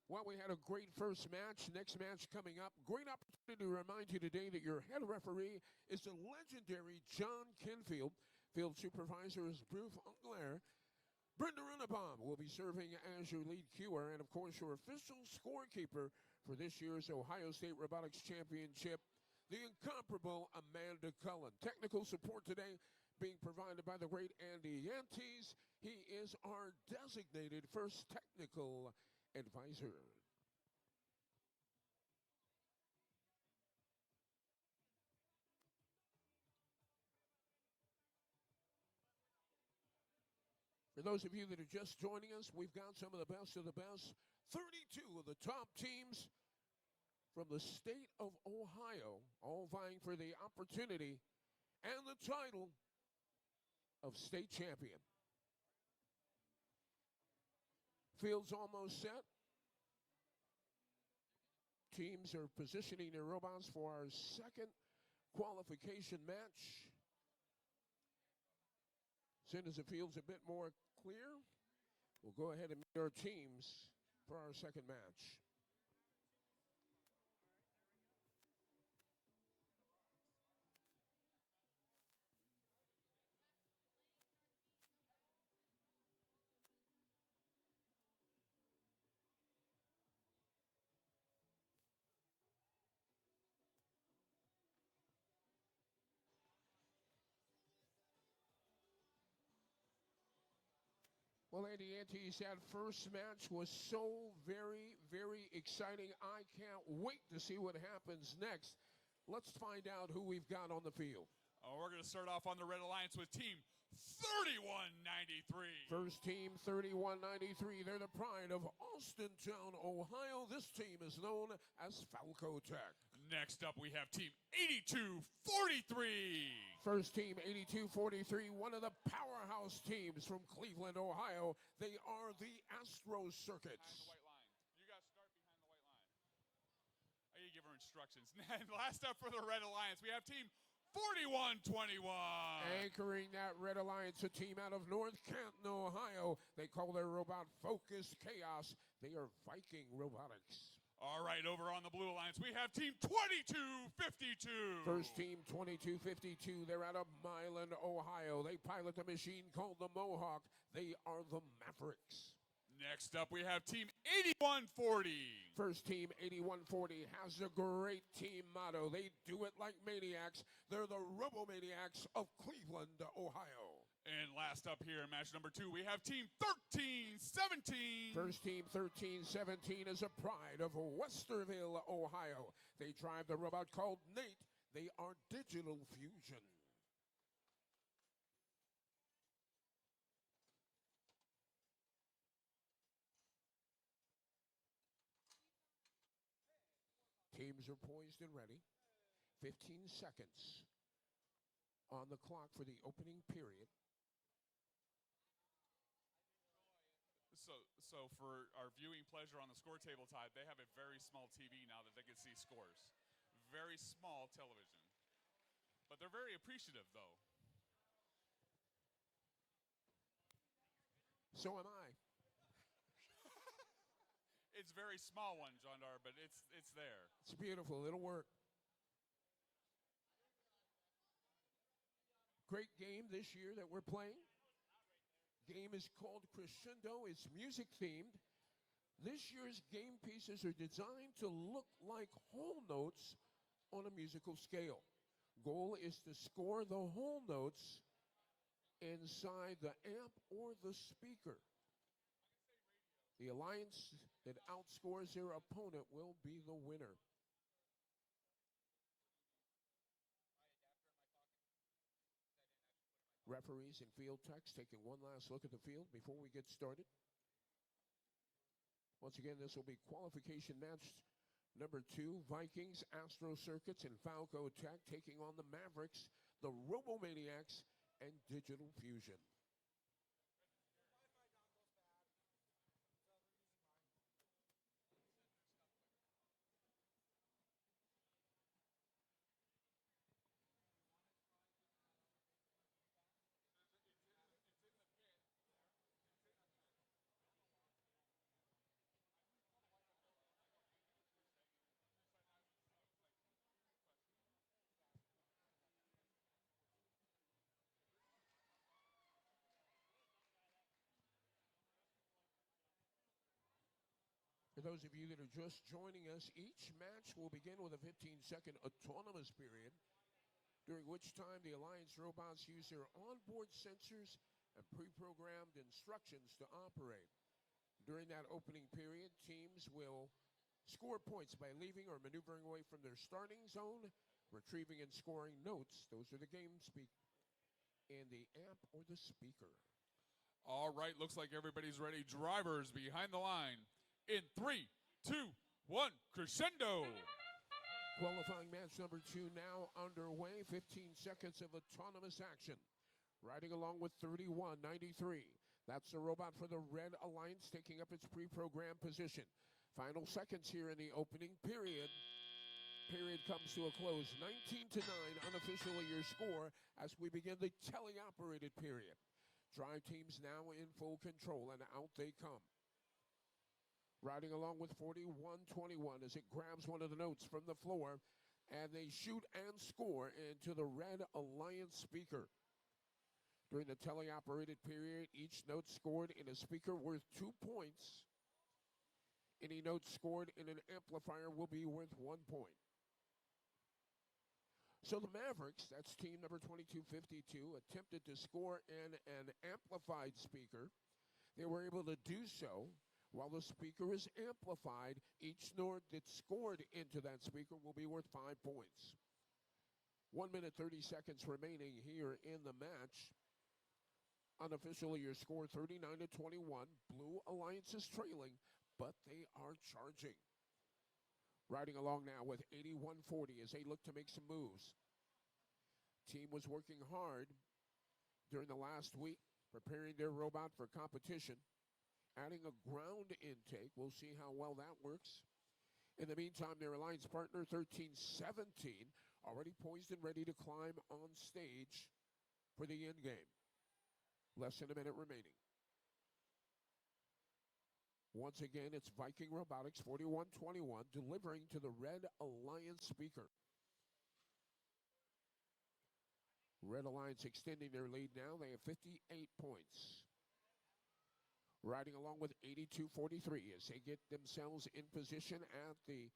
Well, we had a great first match. Next match coming up. Great opportunity to remind you today that your head referee is the legendary John Kenfield. Field supervisor is Bruce Unglair. Brenda Runnebaum will be serving as your lead cuer and, of course, your official scorekeeper for this year's Ohio State Robotics Championship, the incomparable Amanda Cullen. Technical support today being provided by the great Andy Yantes. He is our designated first technical advisor. For those of you that are just joining us, we've got some of the best, 32 of the top teams from the state of Ohio, all vying for the opportunity and the title of state champion. Field's almost set. Teams are positioning their robots for our second qualification match. As soon as the field's a bit more clear, we'll go ahead and meet our teams for our second match. Well, Andy Yantes, that first match was so very, very exciting. I can't wait to see what happens next. Let's find out who we've got on the field. Oh, we're going to start off on the Red Alliance with Team 3193. First team, 3193. They're the pride of Austintown, Ohio. This team is known as Falco Tech. Next up, we have Team 8243. First team, 8243, one of the powerhouse teams from Cleveland, Ohio. They are the Astro Circuits. Behind the white line. You got to start behind the white line. I need to give her instructions. Last up for the Red Alliance, we have Team 4121. Anchoring that Red Alliance, a team out of North Canton, Ohio. They call their robot Focused Chaos. They are Viking Robotics. All right, over on the Blue Alliance, we have Team 2252. First team, 2252. They're out of Milan, Ohio. They pilot a machine called the Mohawk. They are the Mavericks. Next up, we have Team 8140. First team, 8140, has a great team motto. They do it like maniacs. They're the Robo-Maniacs of Cleveland, Ohio. And last up here in match number 2, we have Team 1317. First team, 1317, is a pride of Westerville, Ohio. They drive the robot called Nate. They are Digital Fusion. Teams are poised and ready. 15 seconds on the clock for the opening period. So for our viewing pleasure on the score table type, they have a very small TV now that they can see scores. Very small television. But they're very appreciative, though. So am I. It's a very small one, John Dar, but it's there. It's beautiful. It'll work. Great game this year that we're playing. Game is called Crescendo. It's music themed. This year's game pieces are designed to look like whole notes on a musical scale. Goal is to score the whole notes inside the amp or the speaker. The alliance that outscores their opponent will be the winner. Referees and field techs taking one last look at the field before we get started. Once again, this will be qualification match number 2. Vikings, Astro Circuits, and Falco Tech taking on the Mavericks, the Robo-Maniacs, and Digital Fusion. For those of you that are just joining us, each match will begin with a 15-second autonomous period, during which time the Alliance robots use their onboard sensors and pre-programmed instructions to operate. During that opening period, teams will score points by leaving or maneuvering away from their starting zone, retrieving and scoring notes. Those are the game speak in the amp or the speaker. All right, looks like everybody's ready. Drivers behind the line. In 3, 2, 1, crescendo. Qualifying match number 2 now underway. 15 seconds of autonomous action. Riding along with 3193. That's the robot for the Red Alliance taking up its pre-programmed position. Final seconds here in the opening period. Period comes to a close. 19-9, unofficially your score as we begin the teleoperated period. Drive teams now in full control, and out they come. Riding along with 4121 as it grabs one of the notes from the floor, and they shoot and score into the Red Alliance speaker. During the teleoperated period, each note scored in a speaker worth 2 points. Any note scored in an amplifier will be worth 1 point. So the Mavericks, that's team number 2252, attempted to score in an amplified speaker. They were able to do so. While the speaker is amplified, each note that's scored into that speaker will be worth 5 points. 1 minute, 30 seconds remaining here in the match. Unofficially, your score 39-21. Blue Alliance is trailing, but they are charging. Riding along now with 8140 as they look to make some moves. Team was working hard during the last week, preparing their robot for competition. Adding a ground intake. We'll see how well that works. In the meantime, their alliance partner, 1317, already poised and ready to climb on stage for the end game. Less than a minute remaining. Once again, it's Viking Robotics, 4121, delivering to the Red Alliance speaker. Red Alliance extending their lead now. They have 58 points. Riding along with 8243 as they get themselves in position at the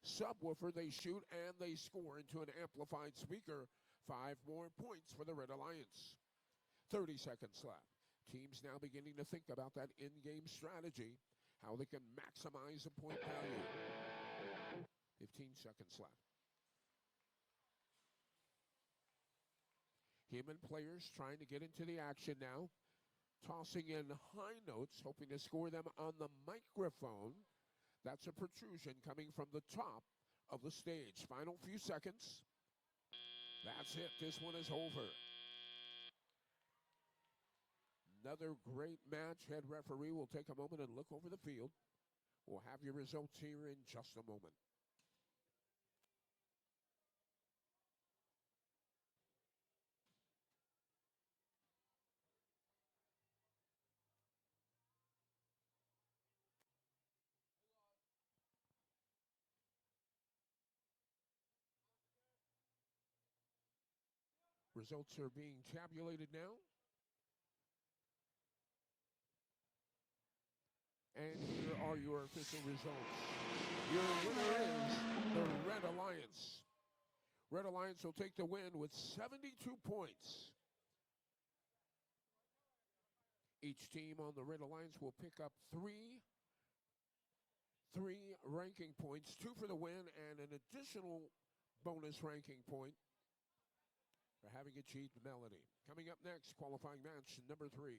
subwoofer. They shoot and they score into an amplified speaker. 5 more points for the Red Alliance. 30 seconds left. Teams now beginning to think about that in-game strategy, how they can maximize the point value. 15 seconds left. Human players trying to get into the action now. Tossing in high notes, hoping to score them on the microphone. That's a protrusion coming from the top of the stage. Final few seconds. That's it. This one is over. Another great match. Head referee will take a moment and look over the field. We'll have your results here in just a moment. Results are being tabulated now. And here are your official results. Your winner is the Red Alliance. Red Alliance will take the win with 72 points. Each team on the Red Alliance will pick up three ranking points, 2 for the win and an additional bonus ranking point for having achieved the melody. Coming up next, qualifying match number 3.